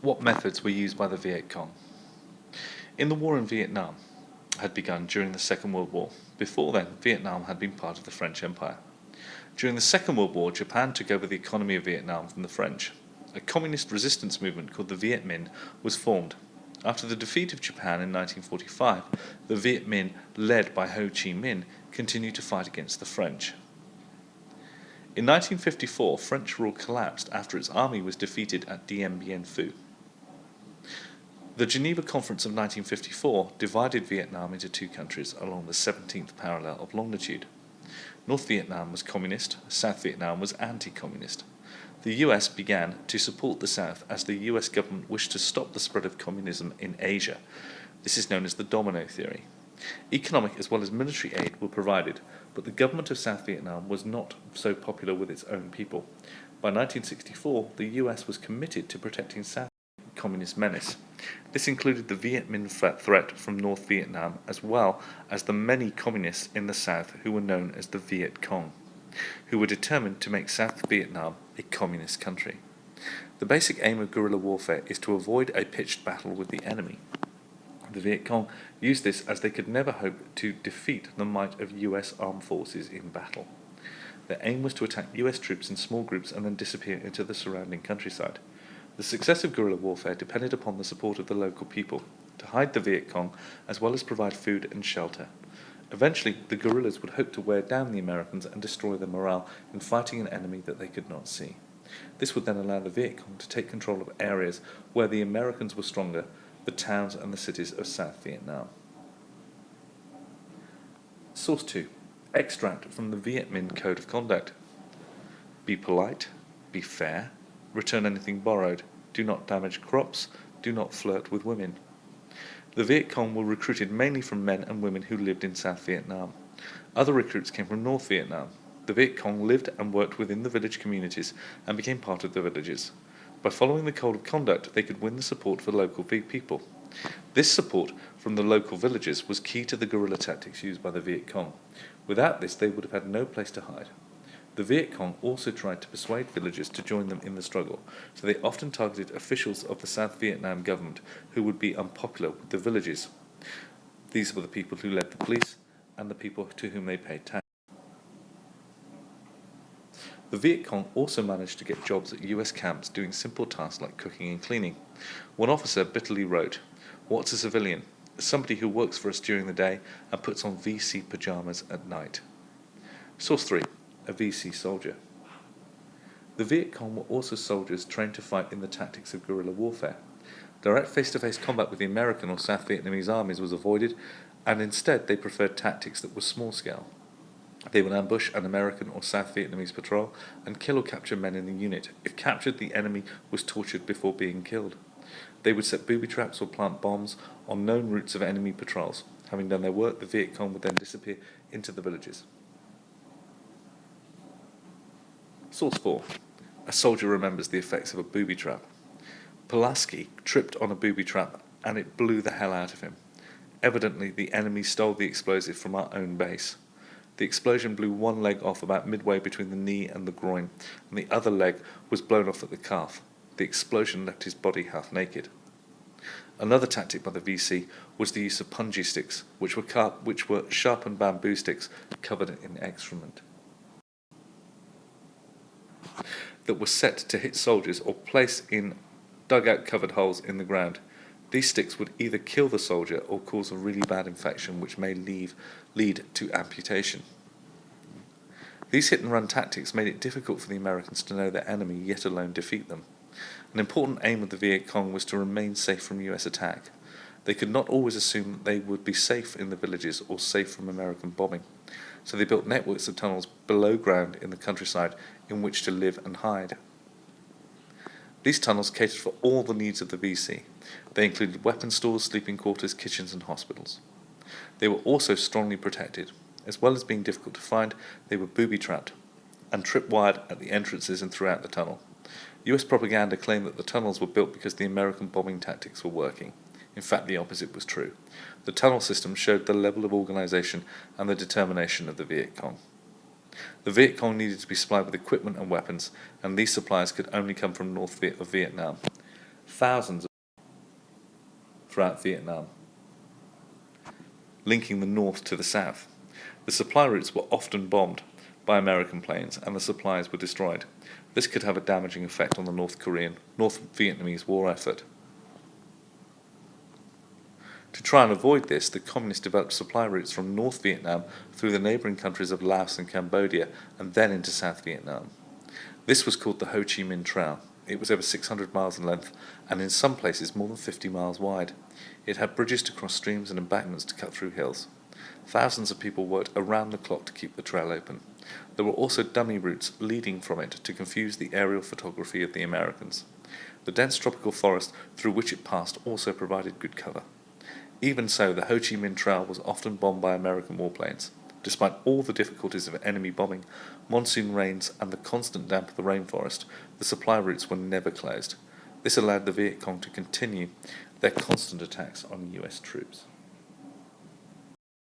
What methods were used by the Viet Cong? In the war in Vietnam had begun during the Second World War. Before then, Vietnam had been part of the French Empire. During the Second World War, Japan took over the economy of Vietnam from the French. A communist resistance movement called the Viet Minh was formed. After the defeat of Japan in 1945, the Viet Minh, led by Ho Chi Minh, continued to fight against the French. In 1954, French rule collapsed after its army was defeated at Dien Bien Phu. The Geneva Conference of 1954 divided Vietnam into two countries along the 17th parallel of longitude. North Vietnam was communist, South Vietnam was anti-communist. The US began to support the South as the US government wished to stop the spread of communism in Asia. This is known as the Domino Theory. Economic as well as military aid were provided, but the government of South Vietnam was not so popular with its own people. By 1964, the US was committed to protecting South communist menace. This included the Viet Minh threat from North Vietnam, as well as the many communists in the South who were known as the Viet Cong, who were determined to make South Vietnam a communist country. The basic aim of guerrilla warfare is to avoid a pitched battle with the enemy. The Viet Cong used this as they could never hope to defeat the might of US armed forces in battle. Their aim was to attack US troops in small groups and then disappear into the surrounding countryside. The success of guerrilla warfare depended upon the support of the local people to hide the Viet Cong as well as provide food and shelter. Eventually, the guerrillas would hope to wear down the Americans and destroy their morale in fighting an enemy that they could not see. This would then allow the Viet Cong to take control of areas where the Americans were stronger, the towns and the cities of South Vietnam. Source 2. Extract from the Viet Minh Code of Conduct. Be polite, be fair, return anything borrowed, do not damage crops, do not flirt with women. The Viet Cong were recruited mainly from men and women who lived in South Vietnam. Other recruits came from North Vietnam. The Viet Cong lived and worked within the village communities and became part of the villages. By following the code of conduct, they could win the support for local people. This support from the local villagers was key to the guerrilla tactics used by the Viet Cong. Without this, they would have had no place to hide. The Viet Cong also tried to persuade villagers to join them in the struggle, so they often targeted officials of the South Vietnam government who would be unpopular with the villagers. These were the people who led the police and the people to whom they paid tax. The Viet Cong also managed to get jobs at US camps doing simple tasks like cooking and cleaning. One officer bitterly wrote, "What's a civilian? Somebody who works for us during the day and puts on VC pajamas at night." Source 3. A VC soldier. The Viet Cong were also soldiers trained to fight in the tactics of guerrilla warfare. Direct face-to-face combat with the American or South Vietnamese armies was avoided, and instead they preferred tactics that were small-scale. They would ambush an American or South Vietnamese patrol and kill or capture men in the unit. If captured, the enemy was tortured before being killed. They would set booby traps or plant bombs on known routes of enemy patrols. Having done their work, the Viet Cong would then disappear into the villages. Source 4. A soldier remembers the effects of a booby trap. Pulaski tripped on a booby trap and it blew the hell out of him. Evidently, the enemy stole the explosive from our own base. The explosion blew one leg off about midway between the knee and the groin, and the other leg was blown off at the calf. The explosion left his body half naked. Another tactic by the VC was the use of Punji Sticks, which were sharpened bamboo sticks covered in excrement, that were set to hit soldiers or placed in dugout-covered holes in the ground. These sticks would either kill the soldier or cause a really bad infection which may lead to amputation. These hit-and-run tactics made it difficult for the Americans to know their enemy, yet alone defeat them. An important aim of the Viet Cong was to remain safe from US attack. They could not always assume that they would be safe in the villages or safe from American bombing, so they built networks of tunnels below ground in the countryside in which to live and hide. These tunnels catered for all the needs of the VC. They included weapon stores, sleeping quarters, kitchens and hospitals. They were also strongly protected. As well as being difficult to find, they were booby-trapped and tripwired at the entrances and throughout the tunnel. US propaganda claimed that the tunnels were built because the American bombing tactics were working. In fact, the opposite was true. The tunnel system showed the level of organization and the determination of the Viet Cong. The Viet Cong needed to be supplied with equipment and weapons, and these supplies could only come from north of Vietnam. thousands throughout Vietnam, linking the north to the south. The supply routes were often bombed by American planes and the supplies were destroyed. This could have a damaging effect on the North Vietnamese war effort. To try and avoid this, the Communists developed supply routes from North Vietnam through the neighbouring countries of Laos and Cambodia and then into South Vietnam. This was called the Ho Chi Minh Trail. It was over 600 miles in length and in some places more than 50 miles wide. It had bridges to cross streams and embankments to cut through hills. Thousands of people worked around the clock to keep the trail open. There were also dummy routes leading from it to confuse the aerial photography of the Americans. The dense tropical forest through which it passed also provided good cover. Even so, the Ho Chi Minh Trail was often bombed by American warplanes. Despite all the difficulties of enemy bombing, monsoon rains, and the constant damp of the rainforest, the supply routes were never closed. This allowed the Viet Cong to continue their constant attacks on US troops.